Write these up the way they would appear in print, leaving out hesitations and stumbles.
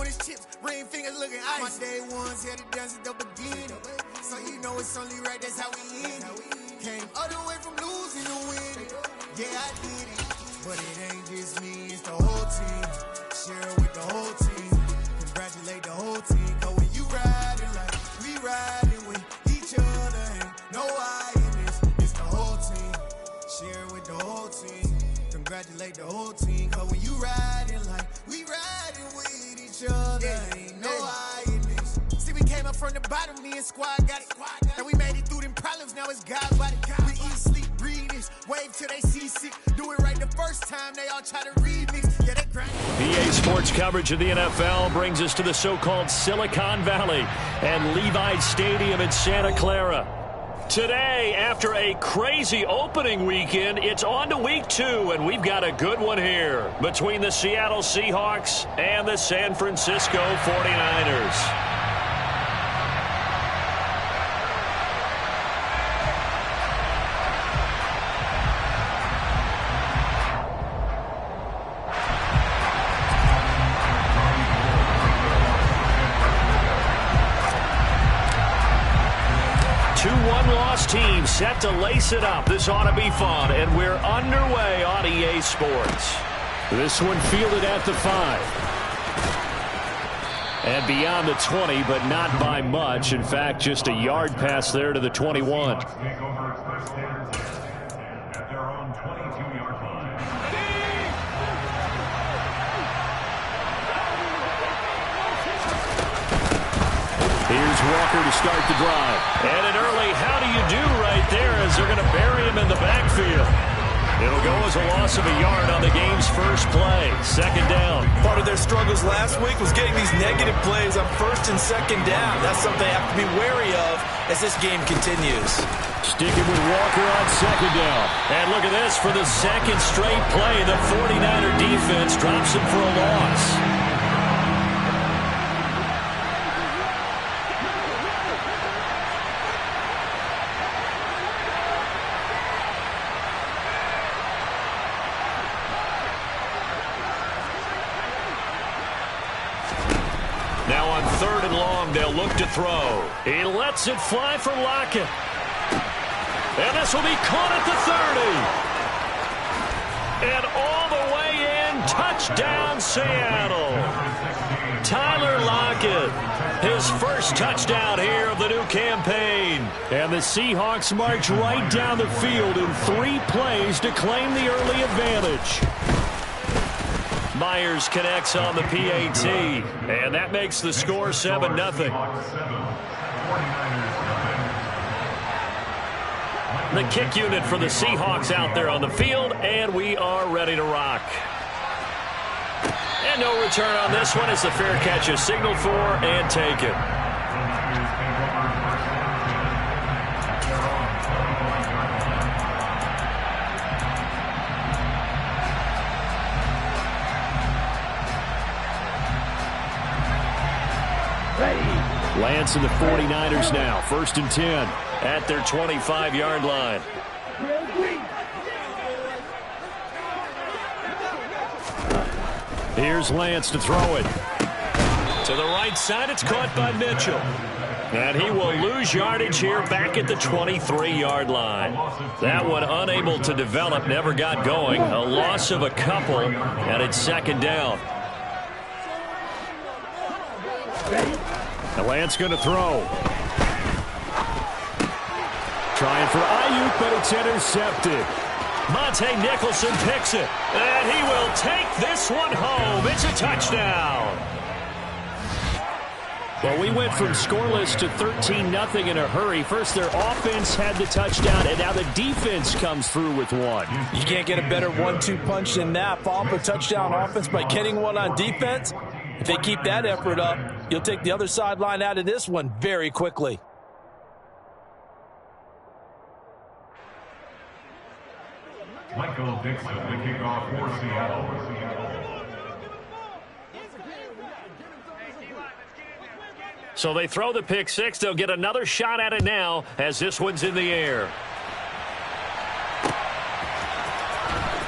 on his chips, ring fingers looking ice. My day ones had it done since the beginning. So you know it's only right, that's how we end it. Came all the way from losing to winning. Yeah, I did it. But it ain't just me, it's the whole team. Share it with the whole team. Congratulate the whole team. Cause when you riding like we riding with each other, ain't no I in this. It's the whole team. Share it with the whole team. Congratulate the whole team. Cause when you riding like we riding with each other, ain't no I in this. See, we came up from the bottom, me and squad got it. And we made it through them problems, now it's God body. We eat, sleep, breathe this. Wave till they see sick. Do it right the first time, they all try to remix. Yeah, they grind. PA Sports coverage of the NFL brings us to the so-called Silicon Valley and Levi Stadium in Santa Clara. Today, after a crazy opening weekend, it's on to week 2, and we've got a good one here between the Seattle Seahawks and the San Francisco 49ers. Team set to lace it up. This ought to be fun, and we're underway on EA Sports. This one fielded at the 5. And beyond the 20, but not by much. In fact, just a yard pass there to the 21. Here's Walker to start the drive. And an early how do you do right there as they're going to bury him in the backfield. It'll go as a loss of a yard on the game's first play. Second down. Part of their struggles last week was getting these negative plays on first and second down. That's something they have to be wary of as this game continues. Sticking with Walker on second down. And look at this for the second straight play. The 49er defense drops him for a loss. Now on 3rd and long, they'll look to throw. He lets it fly for Lockett. And this will be caught at the 30. And all the way in, touchdown Seattle. Tyler Lockett, his first touchdown here of the new campaign. And the Seahawks march right down the field in 3 plays to claim the early advantage. Myers connects on the PAT, and that makes the score 7-0. The kick unit for the Seahawks out there on the field, and we are ready to rock. And no return on this one as the fair catch is signaled for and taken. Lance and the 49ers now, 1st and 10 at their 25-yard line. Here's Lance to throw it. To the right side, it's caught by Mitchell. And he will lose yardage here back at the 23-yard line. That one unable to develop, never got going. A loss of a couple, and it's 2nd down. And Lance going to throw. Trying for Ayuk, but it's intercepted. Monte Nicholson picks it. And he will take this one home. It's a touchdown. Well, we went from scoreless to 13-0 in a hurry. First, their offense had the touchdown, and now the defense comes through with one. You can't get a better 1-2 punch than that. Follow up a touchdown offense by getting one on defense. If they keep that effort up, you'll take the other sideline out of this one very quickly. Michael Dixon, the kickoff for Seattle. So they throw the pick six. They'll get another shot at it now as this one's in the air.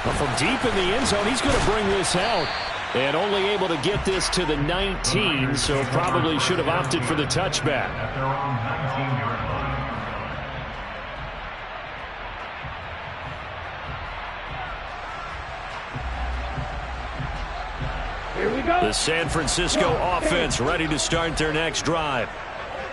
Well, from deep in the end zone, he's going to bring this out. And only able to get this to the 19, so probably should have opted for the touchback. At their own 19-yard line. Here we go. The San Francisco offense ready to start their next drive.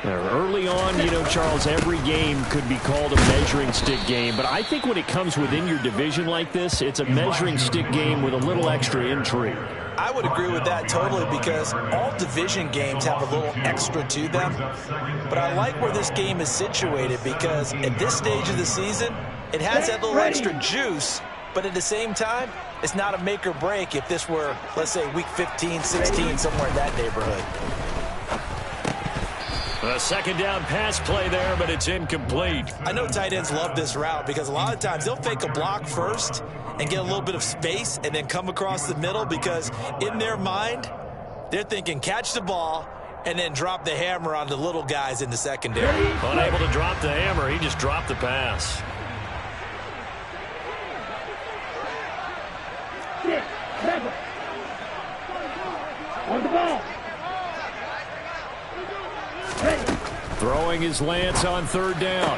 Early on, Charles, every game could be called a measuring stick game. But I think when it comes within your division like this, it's a measuring stick game with a little extra intrigue. I would agree with that totally because all division games have a little extra to them. But I like where this game is situated because at this stage of the season, it has that little extra juice. But at the same time, it's not a make or break if this were, let's say, week 15, 16, somewhere in that neighborhood. A second down pass play there, but it's incomplete. I know tight ends love this route because a lot of times they'll fake a block first and get a little bit of space and then come across the middle because in their mind, they're thinking catch the ball and then drop the hammer on the little guys in the secondary. Unable to drop the hammer, he just dropped the pass. On the ball. Throwing his Lance on third down.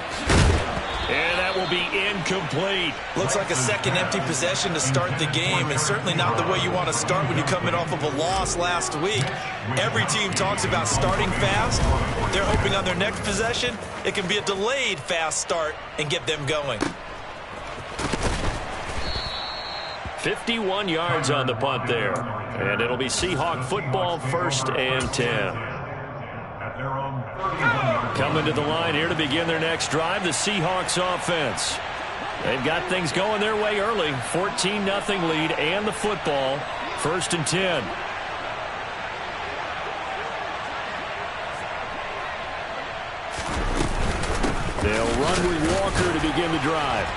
And that will be incomplete. Looks like a second empty possession to start the game, and certainly not the way you want to start when you come in off of a loss last week. Every team talks about starting fast. They're hoping on their next possession it can be a delayed fast start and get them going. 51 yards on the punt there. And it'll be Seahawk football, 1st and 10. Coming to the line here to begin their next drive, the Seahawks offense. They've got things going their way early. 14-0 lead and the football. 1st and 10. They'll run with Walker to begin the drive.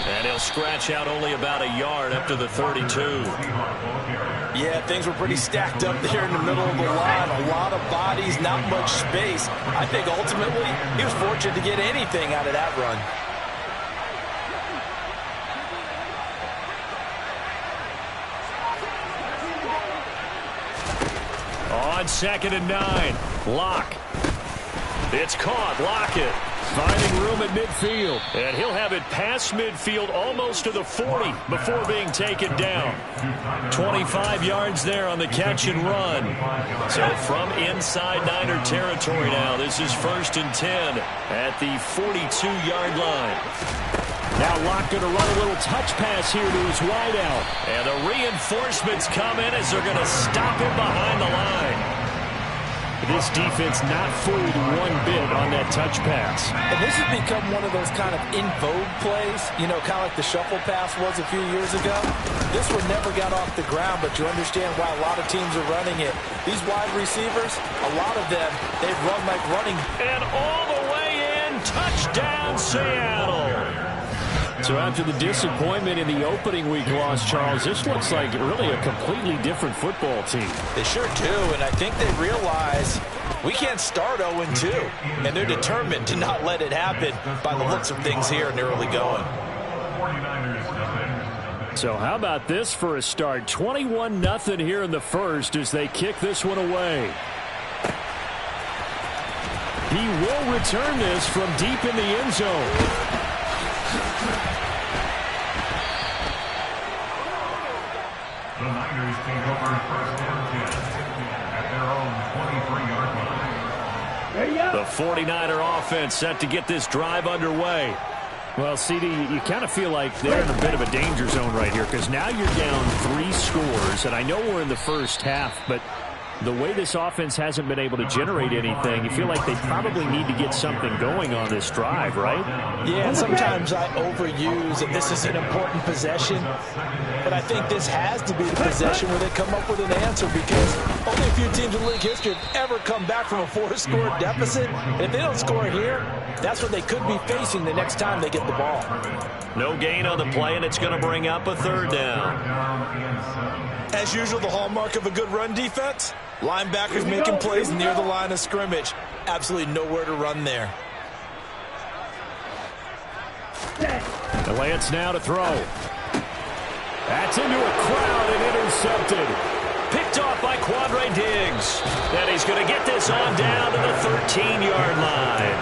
And he'll scratch out only about a yard up to the 32. Yeah, things were pretty stacked up there in the middle of the line. A lot of bodies, not much space. I think ultimately he was fortunate to get anything out of that run. On 2nd and 9, Locke. It's caught. Lockett finding room at midfield. And he'll have it past midfield almost to the 40 before being taken down. 25 yards there on the catch and run. So from inside Niner territory now, this is 1st and 10 at the 42-yard line. Now Locke going to run a little touch pass here to his wideout. And the reinforcements come in as they're going to stop him behind the line. This defense not fooled one bit on that touch pass. And this has become one of those kind of in vogue plays, kind of like the shuffle pass was a few years ago. This one never got off the ground, but you understand why a lot of teams are running it. These wide receivers, a lot of them, they run like running. And all the way in, touchdown Seattle. So after the disappointment in the opening week loss, Charles, this looks like really a completely different football team. They sure do, and I think they realize we can't start 0-2, and they're determined to not let it happen by the looks of things here in the early going. So how about this for a start? 21-0 here in the first as they kick this one away. He will return this from deep in the end zone. The Niners take over 1st and 10 at their own 23-yard line. There you go. The 49er offense set to get this drive underway. Well, CD, you kind of feel like they're in a bit of a danger zone right here because now you're down 3 scores, and I know we're in the first half, but the way this offense hasn't been able to generate anything, you feel like they probably need to get something going on this drive, right? Yeah, and sometimes I overuse and this is an important possession, but I think this has to be the possession where they come up with an answer because only a few teams in league history have ever come back from a 4-score deficit. And if they don't score here, that's what they could be facing the next time they get the ball. No gain on the play, and it's going to bring up a 3rd down. As usual, the hallmark of a good run defense, linebackers making plays near the line of scrimmage. Absolutely nowhere to run there. The Lance now to throw. That's into a crowd and intercepted. Picked off by Quandre Diggs. And he's going to get this on down to the 13-yard line.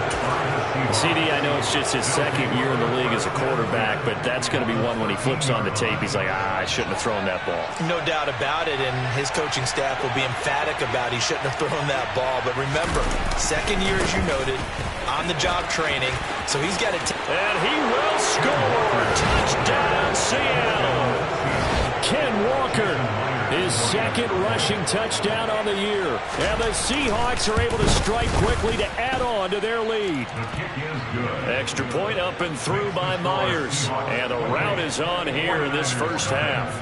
CD, I know it's just his second year in the league as a quarterback, but that's going to be one when he flips on the tape. He's like, I shouldn't have thrown that ball. No doubt about it, and his coaching staff will be emphatic about he shouldn't have thrown that ball. But remember, second year, as you noted, on-the-job training, so he's got to... And he will score! Touchdown, Seattle! Ken Walker, his second rushing touchdown on the year. And the Seahawks are able to strike quickly to add on to their lead. Extra point up and through by Myers. And the route is on here in this first half.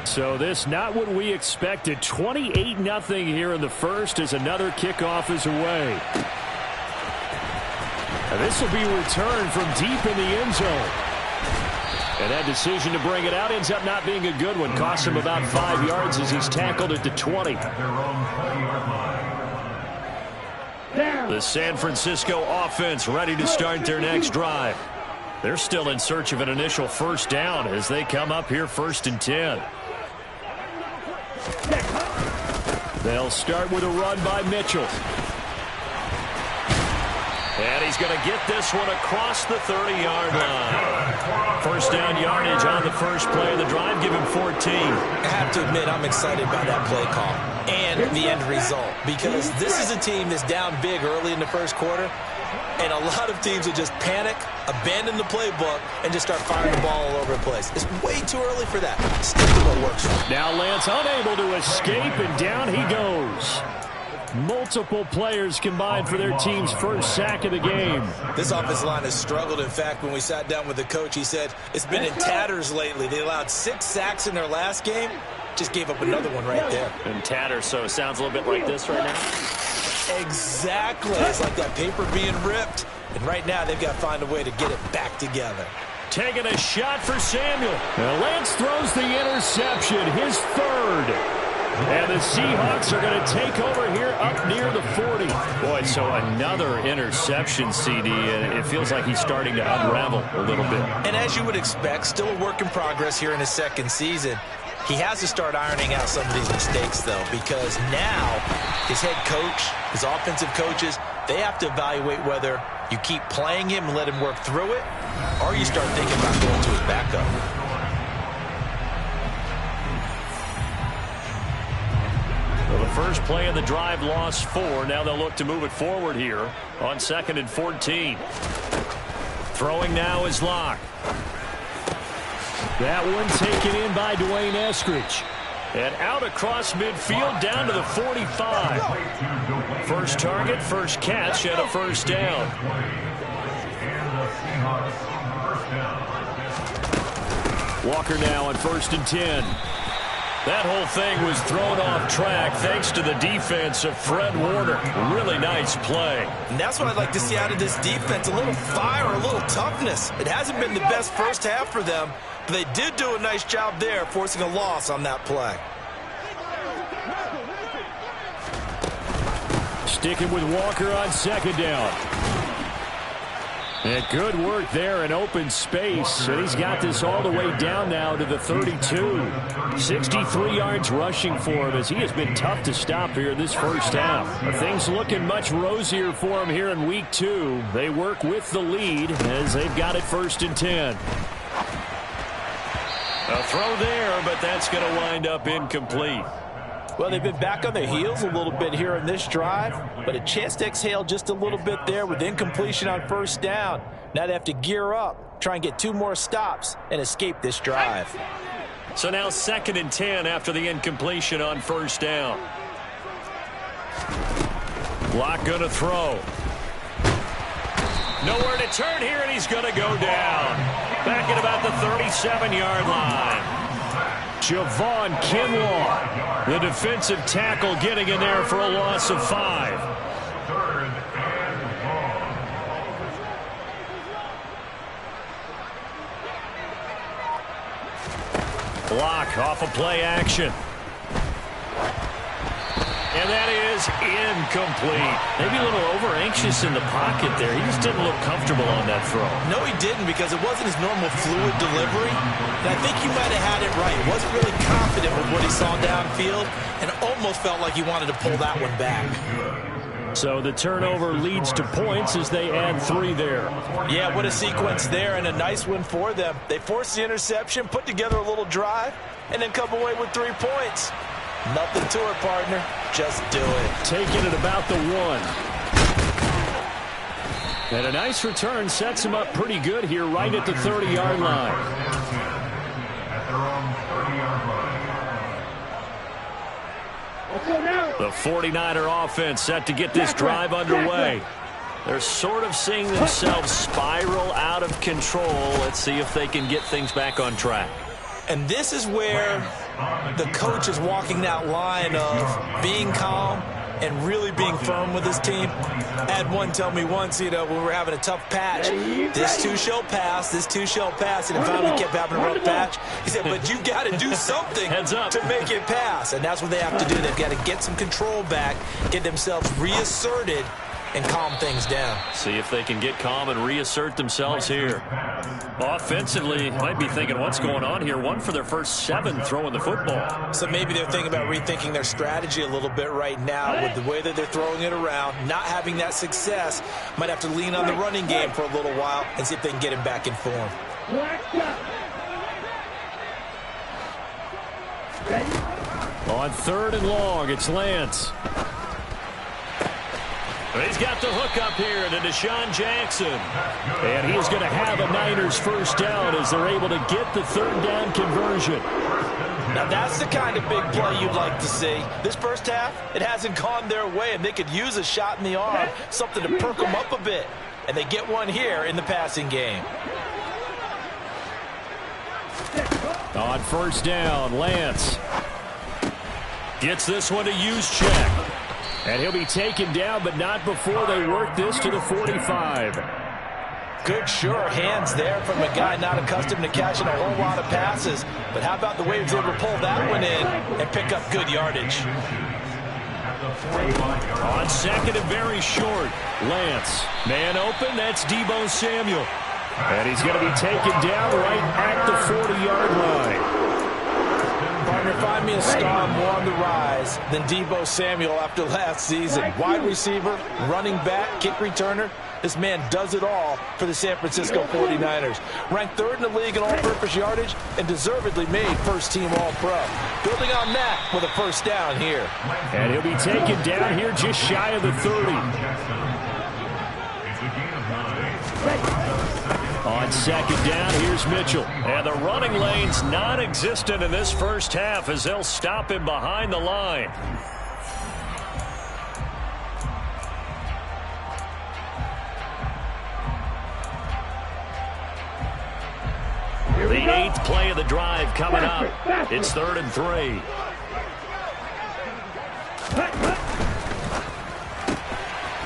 So this not what we expected. 28-0 here in the first as another kickoff is away. And this will be returned from deep in the end zone. And that decision to bring it out ends up not being a good one. Costs him about 5 yards as he's tackled at the 20. The San Francisco offense ready to start their next drive. They're still in search of an initial first down as they come up here 1st and 10. They'll start with a run by Mitchell. And he's going to get this one across the 30-yard line. First down yardage on the first play of the drive. Give him 14. I have to admit, I'm excited by that play call and the end result, because this is a team that's down big early in the first quarter, and a lot of teams will just panic, abandon the playbook, and just start firing the ball all over the place. It's way too early for that. Stick to what works. Now Lance unable to escape, and down he goes. Multiple players combined for their team's first sack of the game. This offensive line has struggled. In fact, when we sat down with the coach, he said it's been in tatters lately. They allowed 6 sacks in their last game. Just gave up another one right there. In tatters, so it sounds a little bit like this right now. Exactly. It's like that paper being ripped. And right now, they've got to find a way to get it back together. Taking a shot for Samuel. Now Lance throws the interception, his third. And the Seahawks are going to take over here up near the 40. Boy, so another interception, CD, and it feels like he's starting to unravel a little bit. And as you would expect, still a work in progress here in his second season. He has to start ironing out some of these mistakes, though, because now his head coach, his offensive coaches, they have to evaluate whether you keep playing him and let him work through it, or you start thinking about going to his backup. Well, the first play of the drive lost 4. Now they'll look to move it forward here on 2nd and 14. Throwing now is Locke. That one taken in by Dwayne Eskridge. And out across midfield down to the 45. First target, first catch, and a first down. Walker now on 1st and 10. That whole thing was thrown off track thanks to the defense of Fred Warner. Really nice play. And that's what I'd like to see out of this defense. A little fire, a little toughness. It hasn't been the best first half for them, but they did do a nice job there, forcing a loss on that play. Sticking with Walker on 2nd down. And good work there in open space. And he's got this all the way down now to the 32. 63 yards rushing for him as he has been tough to stop here in this first half. Things looking much rosier for him here in week 2. They work with the lead as they've got it 1st and 10. A throw there, but that's going to wind up incomplete. Well, they've been back on their heels a little bit here in this drive, but a chance to exhale just a little bit there with incompletion on 1st down. Now they have to gear up, try and get 2 more stops, and escape this drive. So now 2nd and 10 after the incompletion on 1st down. Locke going to throw. Nowhere to turn here, and he's going to go down. Back at about the 37-yard line. Javon Kinlaw, the defensive tackle, getting in there for a loss of 5. 3rd and long. Block off of play action. And that is incomplete. Maybe a little over-anxious in the pocket there. He just didn't look comfortable on that throw. No, he didn't, because it wasn't his normal fluid delivery. And I think he might have had it right. He wasn't really confident with what he saw downfield and almost felt like he wanted to pull that one back. So the turnover leads to points as they add 3 there. Yeah, what a sequence there, and a nice win for them. They forced the interception, put together a little drive, and then come away with 3 points. Nothing to it, partner. Just do it. Taking it about the 1. And a nice return sets him up pretty good here right at the 30-yard line. At their own 30-yard line. The 49er offense set to get this drive underway. They're sort of seeing themselves spiral out of control. Let's see if they can get things back on track. And this is where the coach is walking that line of being calm and really being firm with his team. I had one tell me once, when we were having a tough patch, this too shall pass, this too shall pass, and it finally kept having a rough patch. He said, but you got to do something to make it pass, and that's what they have to do. They've got to get some control back, get themselves reasserted, and calm things down. See if they can get calm and reassert themselves here. Offensively, might be thinking, what's going on here? 1 for their first 7 throwing the football. So maybe they're thinking about rethinking their strategy a little bit right now with the way that they're throwing it around, not having that success. Might have to lean on the running game for a little while and see if they can get him back in form. On 3rd and long, it's Lance. He's got the hook up here to Deshaun Jackson. And he is going to have a Niners first down as they're able to get the 3rd down conversion. Now that's the kind of big play you'd like to see. This first half, it hasn't gone their way, and they could use a shot in the arm, something to perk them up a bit. And they get one here in the passing game. On 1st down, Lance gets this one to Juszczyk. And he'll be taken down, but not before they work this to the 45. Good, sure hands there from a guy not accustomed to catching a whole lot of passes. But how about the way he was able to pull that one in and pick up good yardage? On 2nd and very short, Lance. Man open, that's Deebo Samuel. And he's going to be taken down right at the 40-yard line. Partner, find me a star more on the rise than Deebo Samuel after last season. Wide receiver, running back, kick returner. This man does it all for the San Francisco 49ers. Ranked 3rd in the league in all-purpose yardage and deservedly made first-team All-Pro. Building on that with a first down here. And he'll be taken down here just shy of the 30. On 2nd down, here's Mitchell. And the running lane's non-existent in this first half as they'll stop him behind the line. The 8th play of the drive coming up. It's 3rd and 3.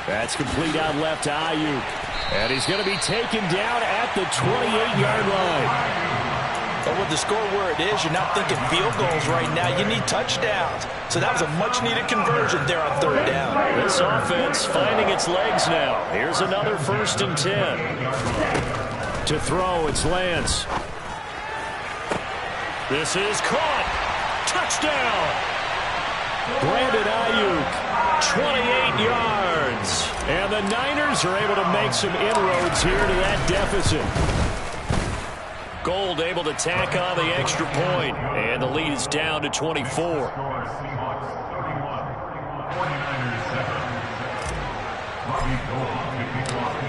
That's complete out left to Ayuk. And he's going to be taken down at the 28-yard line. But with the score where it is, you're not thinking field goals right now. You need touchdowns. So that was a much-needed conversion there on 3rd down. This offense finding its legs now. Here's another 1st and 10. To throw, it's Lance. This is caught. Touchdown. Brandon Ayuk, 28 yards. And the Niners are able to make some inroads here to that deficit. Gold able to tack on the extra point. And the lead is down to 24.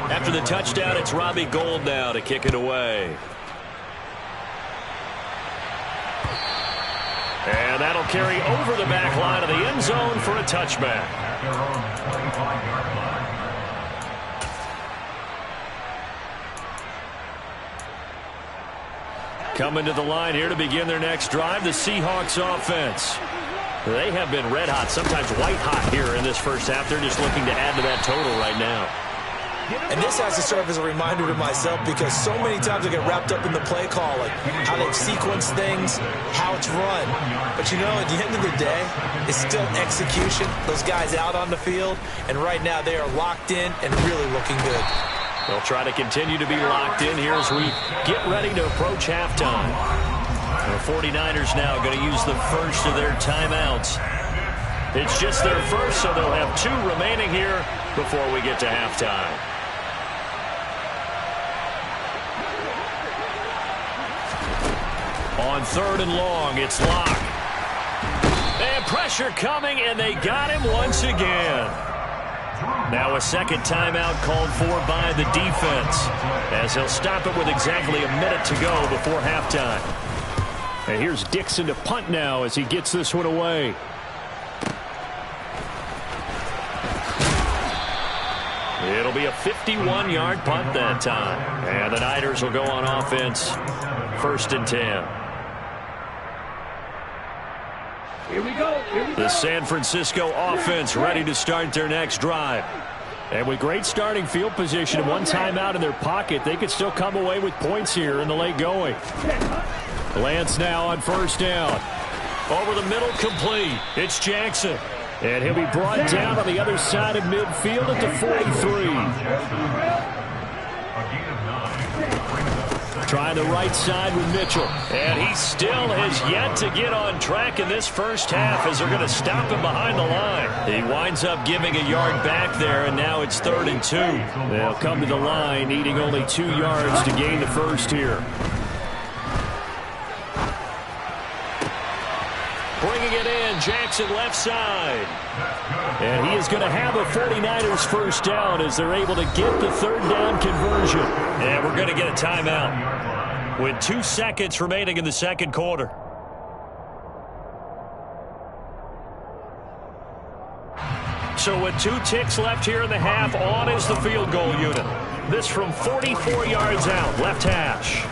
After the touchdown, it's Robbie Gould now to kick it away. And that'll carry over the back line of the end zone for a touchback. Coming to the line here to begin their next drive, the Seahawks offense. They have been red hot, sometimes white hot here in this first half. They're just looking to add to that total right now. And this has to serve as a reminder to myself because so many times I get wrapped up in the play call, like how they sequence things, how it's run. But, you know, at the end of the day, it's still execution. Those guys out on the field, and right now they are locked in and really looking good. They'll try to continue to be locked in here as we get ready to approach halftime. The 49ers now going to use the first of their timeouts. It's just their first, so they'll have 2 remaining here before we get to halftime. On 3rd and long, it's Locke. And pressure coming, and they got him once again. Now a second timeout called for by the defense, as he'll stop it with exactly a minute to go before halftime. And here's Dixon to punt now as he gets this one away. It'll be a 51-yard punt that time. And the Niners will go on offense, 1st and 10. Here we go. The San Francisco offense ready to start their next drive. And with great starting field position and 1 timeout in their pocket, they could still come away with points here in the late going. Lance now on 1st down. Over the middle, complete. It's Jackson. And he'll be brought down on the other side of midfield at the 43. Trying the right side with Mitchell. And he still has yet to get on track in this first half as they're going to stop him behind the line. He winds up giving a yard back there, and now it's 3rd and 2. They'll come to the line needing only 2 yards to gain the first here. Bringing it in, Jackson left side. And he is going to have a 49ers first down as they're able to get the 3rd down conversion. And we're going to get a timeout with 2 seconds remaining in the second quarter. So with 2 ticks left here in the half, on is the field goal unit. This from 44 yards out, left hash.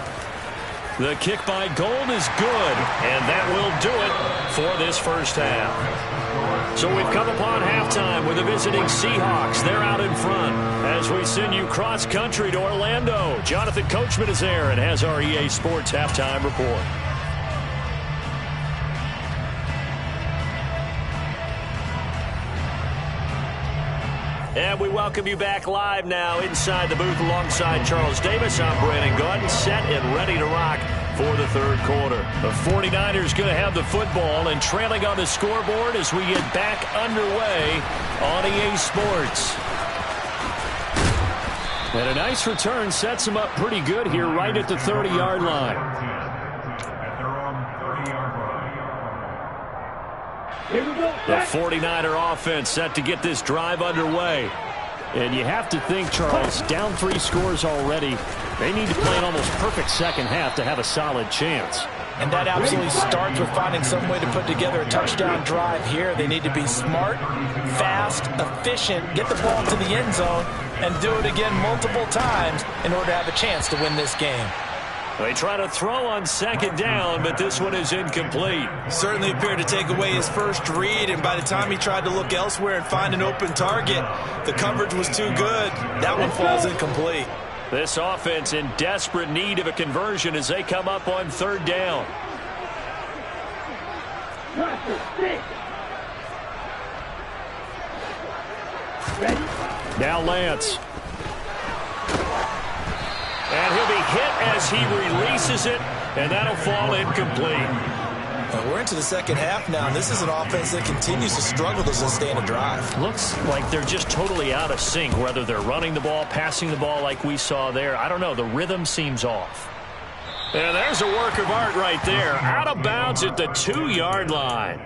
The kick by Gold is good, and that will do it for this first half. So we've come upon halftime with the visiting Seahawks. They're out in front as we send you cross-country to Orlando. Jonathan Coachman is there and has our EA Sports halftime report. And we welcome you back live now inside the booth alongside Charles Davis. I'm Brandon Gordon, set and ready to rock for the third quarter. The 49ers going to have the football and trailing on the scoreboard as we get back underway on EA Sports. And a nice return sets them up pretty good here right at the 30-yard line. The 49er offense set to get this drive underway. And you have to think, Charles, down 3 scores already. They need to play an almost perfect second half to have a solid chance. And that absolutely starts with finding some way to put together a touchdown drive here. They need to be smart, fast, efficient, get the ball to the end zone, and do it again multiple times in order to have a chance to win this game. They try to throw on second down, but this one is incomplete. Certainly appeared to take away his first read, and by the time he tried to look elsewhere and find an open target, the coverage was too good. That one falls incomplete. This offense in desperate need of a conversion as they come up on third down. Now Lance. And he'll be hit as he releases it, and that'll fall incomplete. We're into the second half now. This is an offense that continues to struggle to sustain a drive. Looks like they're just totally out of sync, whether they're running the ball, passing the ball like we saw there. I don't know. The rhythm seems off. And there's a work of art right there. Out of bounds at the 2-yard line.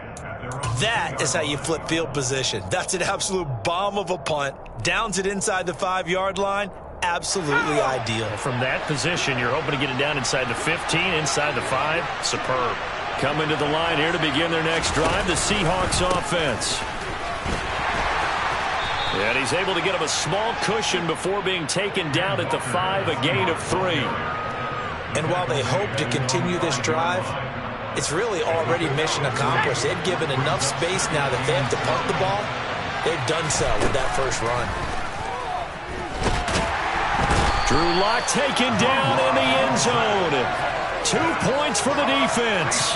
That is how you flip field position. That's an absolute bomb of a punt. Downs it inside the 5-yard line. Absolutely ideal. From that position, you're hoping to get it down inside the 15, inside the 5. Superb. Coming to the line here to begin their next drive, the Seahawks offense. And he's able to get him a small cushion before being taken down at the 5, a gain of 3. And while they hope to continue this drive, it's really already mission accomplished. They've given enough space now that they have to punt the ball. They've done so with that first run. Drew Lock taken down in the end zone. 2 points for the defense.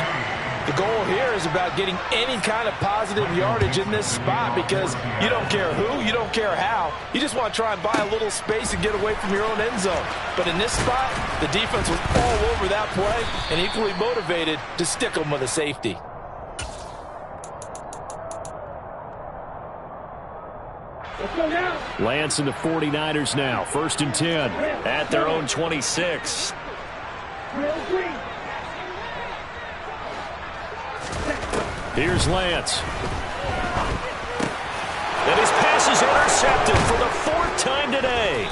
The goal here is about getting any kind of positive yardage in this spot because you don't care who, you don't care how. You just want to try and buy a little space and get away from your own end zone. But in this spot, the defense was all over that play and equally motivated to stick them with a safety. Lance and the 49ers now. 1st and 10 at their own 26. Here's Lance. And his pass is intercepted for the 4th time today.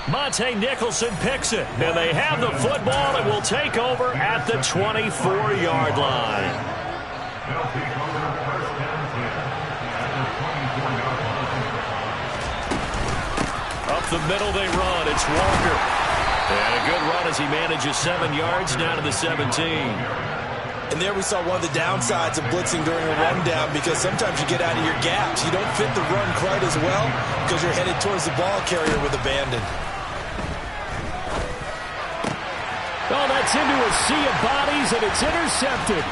Monte Nicholson picks it. And they have the football and will take over at the 24-yard line. They'll take over 1st and 10 at the 24-yard line. Up the middle they run. It's Walker. And a good run as he manages 7 yards down to the 17. And there we saw one of the downsides of blitzing during a rundown because sometimes you get out of your gaps. You don't fit the run quite as well because you're headed towards the ball carrier with abandon. Oh, that's into a sea of bodies, and it's intercepted.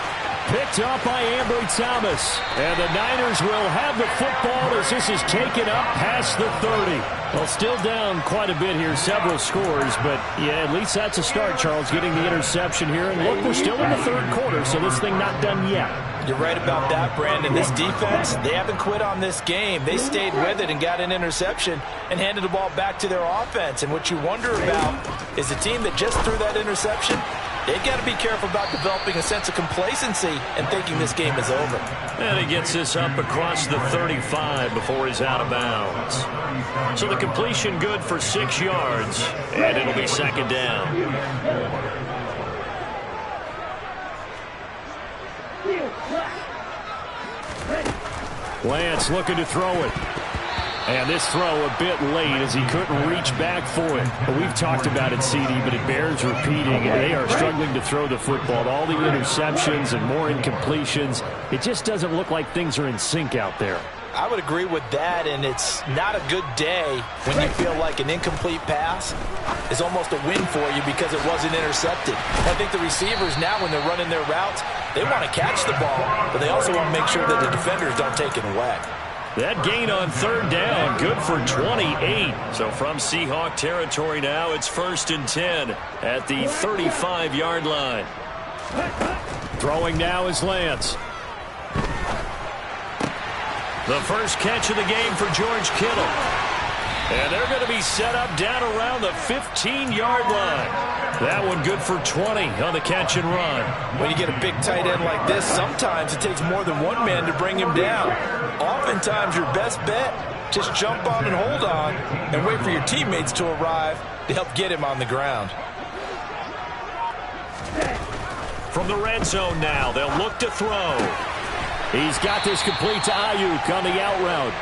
Picked up by Ambry Thomas. And the Niners will have the football as this is taken up past the 30. Well, still down quite a bit here, several scores, but yeah, at least that's a start, Charles, getting the interception here. And look, we're still in the 3rd quarter, so this thing not done yet. You're right about that, Brandon. This defense, they haven't quit on this game. They stayed with it and got an interception and handed the ball back to their offense. And what you wonder about is the team that just threw that interception, they've got to be careful about developing a sense of complacency and thinking this game is over. And he gets this up across the 35 before he's out of bounds. So the completion good for 6 yards, and it'll be 2nd down. Lance looking to throw it. And this throw a bit late as he couldn't reach back for it. But we've talked about it, CD, but it bears repeating. They are struggling to throw the football. All the interceptions and more incompletions. It just doesn't look like things are in sync out there. I would agree with that, and it's not a good day when you feel like an incomplete pass is almost a win for you because it wasn't intercepted. I think the receivers now, when they're running their routes, they want to catch the ball, but they also want to make sure that the defenders don't take it away. That gain on 3rd down, good for 28. So from Seahawk territory now, it's 1st and 10 at the 35-yard line. Throwing now is Lance. The first catch of the game for George Kittle. And they're going to be set up down around the 15-yard line. That one good for 20 on the catch and run. When you get a big tight end like this, sometimes it takes more than one man to bring him down. Oftentimes, your best bet, just jump on and hold on and wait for your teammates to arrive to help get him on the ground. From the red zone now, they'll look to throw. He's got this complete to Ayuk on the out route.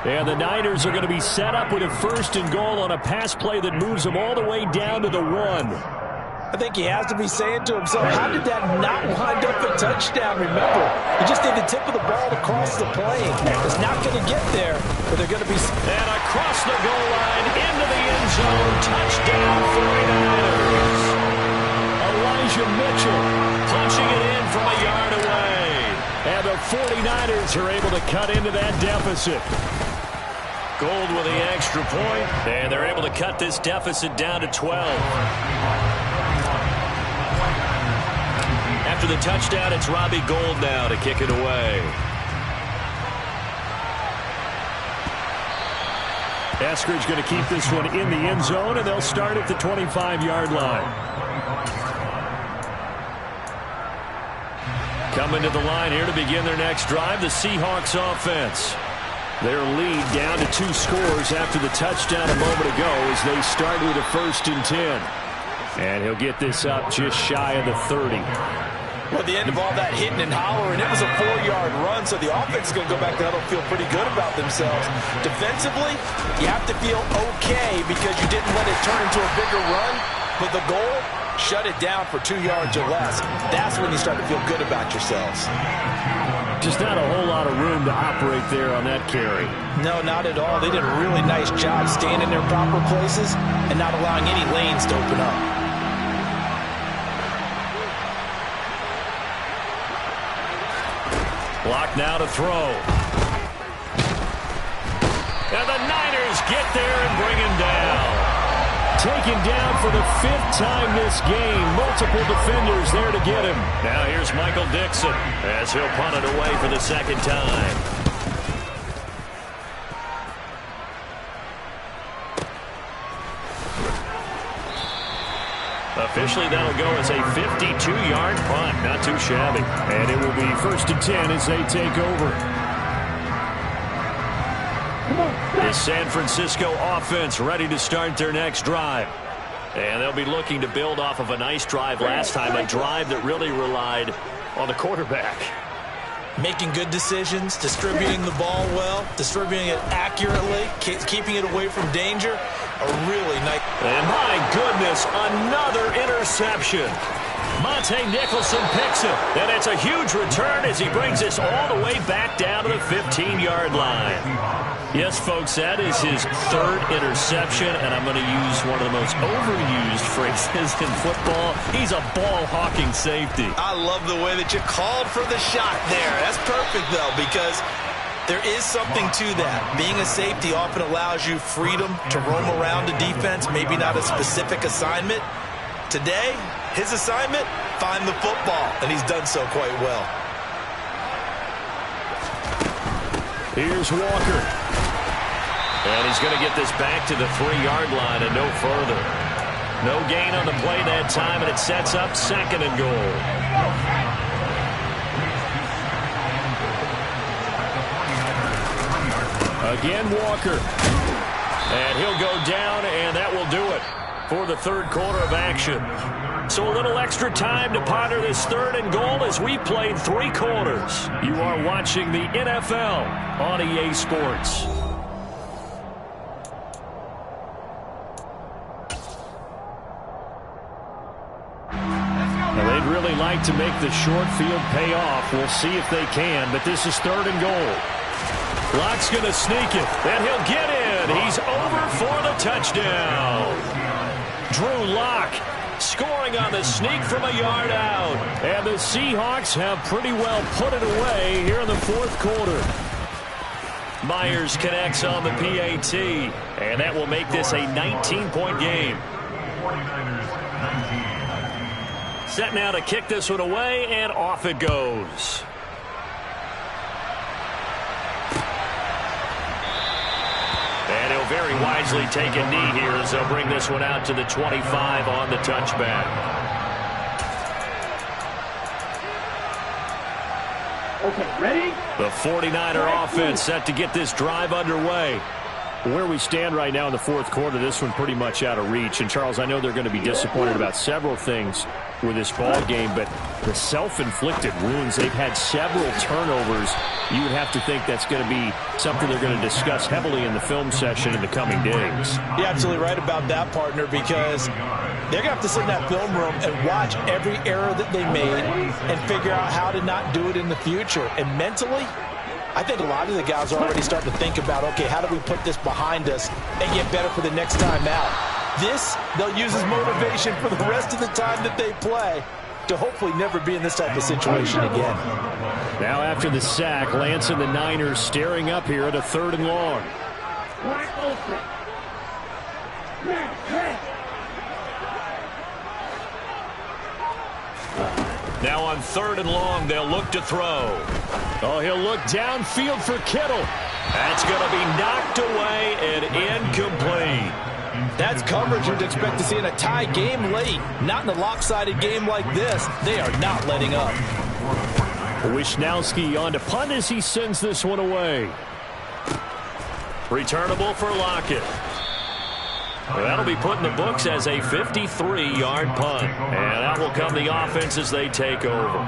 And the Niners are going to be set up with a 1st and goal on a pass play that moves them all the way down to the 1. I think he has to be saying to himself, how did that not wind up a touchdown? Remember, you just need the tip of the ball to cross the plane. It's not going to get there, but they're going to be... And across the goal line, into the end zone, touchdown 49ers. Elijah Mitchell punching it in from a yard away. And the 49ers are able to cut into that deficit. Gold with the extra point, and they're able to cut this deficit down to 12. After the touchdown, it's Robbie Gould now to kick it away. Eskridge going to keep this one in the end zone, and they'll start at the 25-yard line. Coming to the line here to begin their next drive, the Seahawks offense. Their lead down to 2 scores after the touchdown a moment ago as they start with a 1st and 10. And he'll get this up just shy of the 30. Well, at the end of all that hitting and hollering, it was a 4-yard run, so the offense is going to go back to huddle, feel pretty good about themselves. Defensively, you have to feel okay because you didn't let it turn into a bigger run, but the goal, shut it down for 2 yards or less. That's when you start to feel good about yourselves. Just not a whole lot of room to operate there on that carry. No, not at all. They did a really nice job staying in their proper places and not allowing any lanes to open up. Block now to throw. And the Niners get there and bring him down. Taken down for the 5th time this game. Multiple defenders there to get him. Now here's Michael Dixon as he'll punt it away for the 2nd time. Officially, that'll go as a 52-yard punt. Not too shabby. And it will be 1st and 10 as they take over. The San Francisco offense ready to start their next drive. And they'll be looking to build off of a nice drive last time, a drive that really relied on the quarterback. Making good decisions, distributing the ball well, distributing it accurately, keeping it away from danger. A really nice... And my goodness, another interception. Monte Nicholson picks him, and it's a huge return as he brings us all the way back down to the 15-yard line. Yes, folks, that is his 3rd interception, and I'm going to use one of the most overused phrases in football. He's a ball-hawking safety. I love the way that you called for the shot there. That's perfect, though, because there is something to that. Being a safety often allows you freedom to roam around the defense, maybe not a specific assignment. Today, his assignment, find the football, and he's done so quite well. Here's Walker. And he's going to get this back to the 3-yard line and no further. No gain on the play that time, and it sets up 2nd and goal. Again, Walker. And he'll go down, and that will do it for the 3rd quarter of action. So a little extra time to ponder this 3rd and goal as we played 3 quarters. You are watching the NFL on EA Sports. Now they'd really like to make the short field pay off. We'll see if they can, but this is 3rd and goal. Lock's going to sneak it, and he'll get in. He's over for the touchdown. Drew Lock scoring on the sneak from a yard out. And the Seahawks have pretty well put it away here in the 4th quarter. Myers connects on the PAT, and that will make this a 19-point game. Set now to kick this one away, and off it goes. And he'll very wisely take a knee here as they'll bring this one out to the 25 on the touchback. Okay, ready? The 49er offense set to get this drive underway. Where we stand right now in the 4th quarter, this one pretty much out of reach. And, Charles, I know they're going to be disappointed about several things with this ball game, but the self-inflicted wounds, they've had several turnovers. You would have to think that's going to be something they're going to discuss heavily in the film session in the coming days. You're absolutely right about that, partner, because they're going to have to sit in that film room and watch every error that they made and figure out how to not do it in the future. And mentally, I think a lot of the guys are already starting to think about, okay, how do we put this behind us and get better for the next time out? This, they'll use as motivation for the rest of the time that they play to hopefully never be in this type of situation again. Now after the sack, Lance and the Niners staring up here at a 3rd and long. Now on 3rd and long, they'll look to throw. Oh, he'll look downfield for Kittle. That's going to be knocked away and incomplete. That's coverage you'd expect to see in a tie game late. Not in a lopsided game like this. They are not letting up. Wisnowski on to punt as he sends this one away. Returnable for Lockett. Well, that'll be put in the books as a 53-yard punt. And that will come the offense as they take over.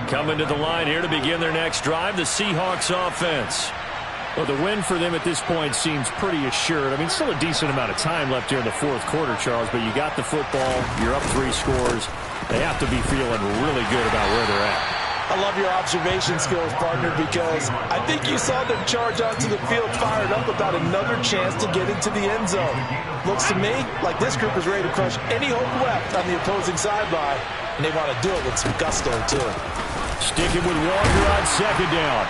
Coming to the line here to begin their next drive, the Seahawks offense. Well, the win for them at this point seems pretty assured. I mean, still a decent amount of time left here in the 4th quarter, Charles, but you got the football, you're up 3 scores. They have to be feeling really good about where they're at. I love your observation skills, partner, because I think you saw them charge onto the field fired up about another chance to get into the end zone. Looks to me like this group is ready to crush any hope left on the opposing sideline, and they want to do it with some gusto, too. Sticking with Walker on second down.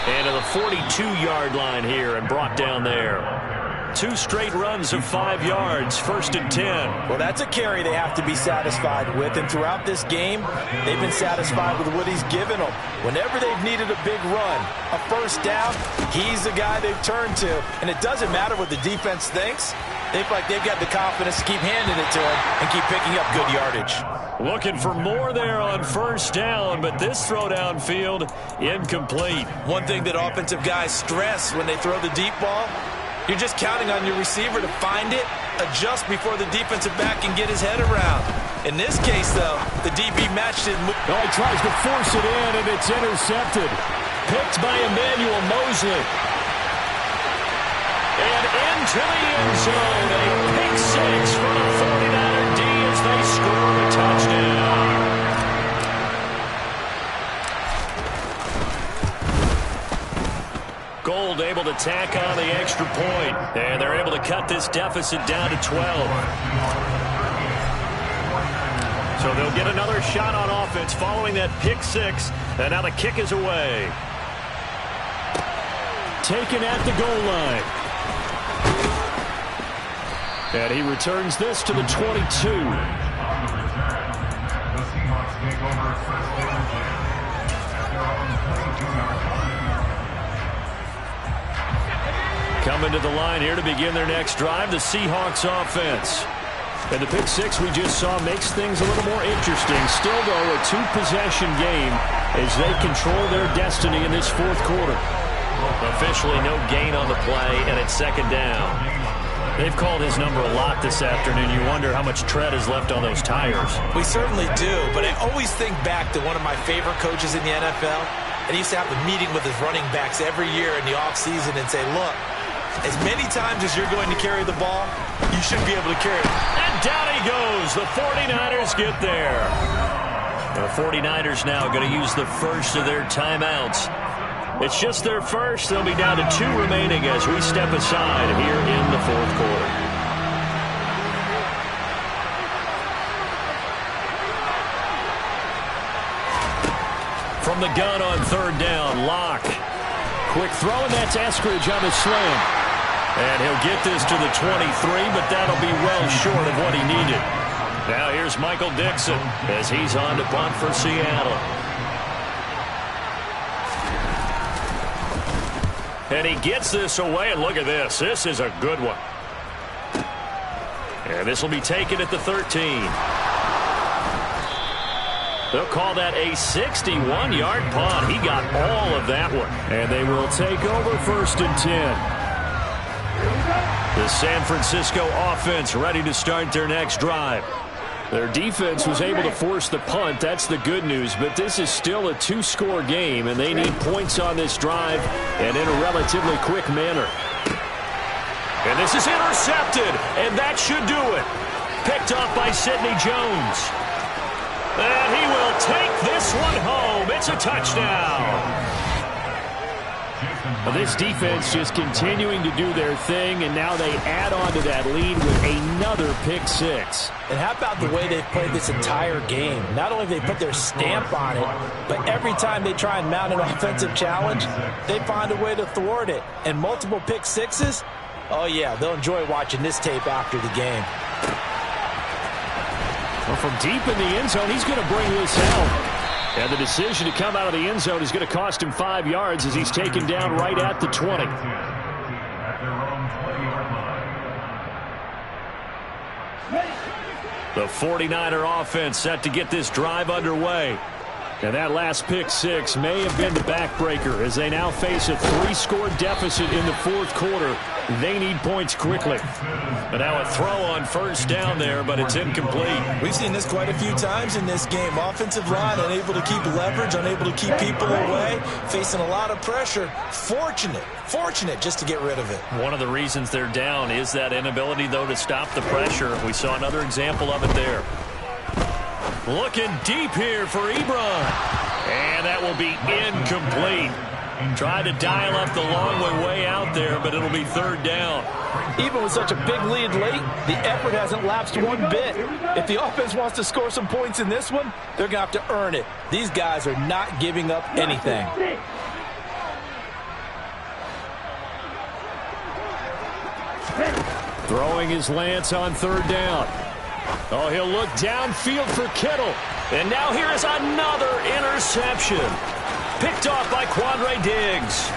And to the 42-yard line here and brought down there. 2 straight runs of 5 yards, 1st and 10. Well, that's a carry they have to be satisfied with, and throughout this game, they've been satisfied with what he's given them. Whenever they've needed a big run, a first down, he's the guy they've turned to. And it doesn't matter what the defense thinks. They feel like they've got the confidence to keep handing it to him and keep picking up good yardage. Looking for more there on first down, but this throw downfield incomplete. One thing that offensive guys stress when they throw the deep ball, you're just counting on your receiver to find it, adjust before the defensive back can get his head around. In this case, though, the DB matched it. Oh, he tries to force it in, and it's intercepted. Picked by Emmanuel Mosley. And into the end zone, a pick 6 for the 49er D as they score a touchdown. Gold able to tack on the extra point, and they're able to cut this deficit down to 12. So they'll get another shot on offense following that pick 6, and now the kick is away. Taken at the goal line. And he returns this to the 22. Coming to the line here to begin their next drive, the Seahawks offense. And the pick 6 we just saw makes things a little more interesting. Still, though, a 2-possession game as they control their destiny in this 4th quarter. Officially no gain on the play, and it's 2nd down. They've called his number a lot this afternoon. You wonder how much tread is left on those tires. We certainly do, but I always think back to one of my favorite coaches in the NFL. And he used to have a meeting with his running backs every year in the offseason and say, look, as many times as you're going to carry the ball, you should be able to carry it. And down he goes. The 49ers get there. The 49ers now going to use the first of their timeouts. It's just their first. They'll be down to 2 remaining as we step aside here in the 4th quarter. From the gun on 3rd down, Locke. Quick throw, and that's Eskridge on the slam. And he'll get this to the 23, but that'll be well short of what he needed. Now here's Michael Dixon as he's on to punt for Seattle. And he gets this away, and look at this. This is a good one. And this will be taken at the 13. They'll call that a 61-yard punt. He got all of that one. And they will take over 1st and 10. The San Francisco offense ready to start their next drive. Their defense was able to force the punt. That's the good news. But this is still a 2-score game, and they need points on this drive and in a relatively quick manner. And this is intercepted, and that should do it. Picked off by Sidney Jones. And he will take this one home. It's a touchdown. Well, this defense just continuing to do their thing, and now they add on to that lead with another pick 6. And how about the way they've played this entire game? Not only have they put their stamp on it, but every time they try and mount an offensive challenge, they find a way to thwart it. And multiple pick 6s, oh yeah, they'll enjoy watching this tape after the game. Well, from deep in the end zone, he's going to bring this out. And the decision to come out of the end zone is going to cost him 5 yards as he's taken down right at the 20. The 49er offense set to get this drive underway. And that last pick 6 may have been the backbreaker as they now face a 3-score deficit in the 4th quarter. They need points quickly. But now a throw on 1st down there, but it's incomplete. We've seen this quite a few times in this game. Offensive line unable to keep leverage, unable to keep people away, facing a lot of pressure. Fortunate just to get rid of it. One of the reasons they're down is that inability, though, to stop the pressure. We saw another example of it there. Looking deep here for Ebron. And that will be incomplete. Tried to dial up the long way out there, but it'll be third down. Even with such a big lead late, the effort hasn't lapsed one bit. If the offense wants to score some points in this one, they're going to have to earn it. These guys are not giving up anything. Throwing his Lance on third down. Oh, he'll look downfield for Kittle. And now here is another interception. Picked off by Quandre Diggs.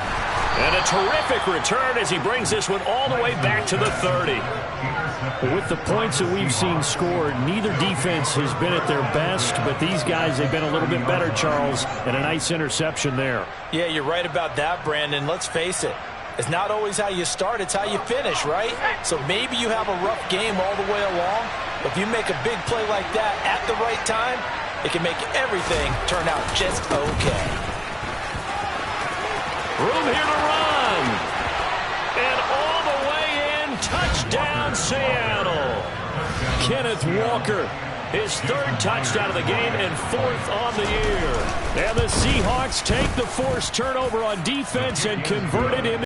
And a terrific return as he brings this one all the way back to the 30. With the points that we've seen scored, neither defense has been at their best, but these guys, they've been a little bit better, Charles, and a nice interception there. Yeah, you're right about that, Brandon. Let's face it. It's not always how you start, it's how you finish, right? So maybe you have a rough game all the way along, but if you make a big play like that at the right time, it can make everything turn out just okay. Room here to run. And all the way in, touchdown Seattle. Kenneth Walker, his third touchdown of the game and fourth on the year. And the Seahawks take the forced turnover on defense and convert it into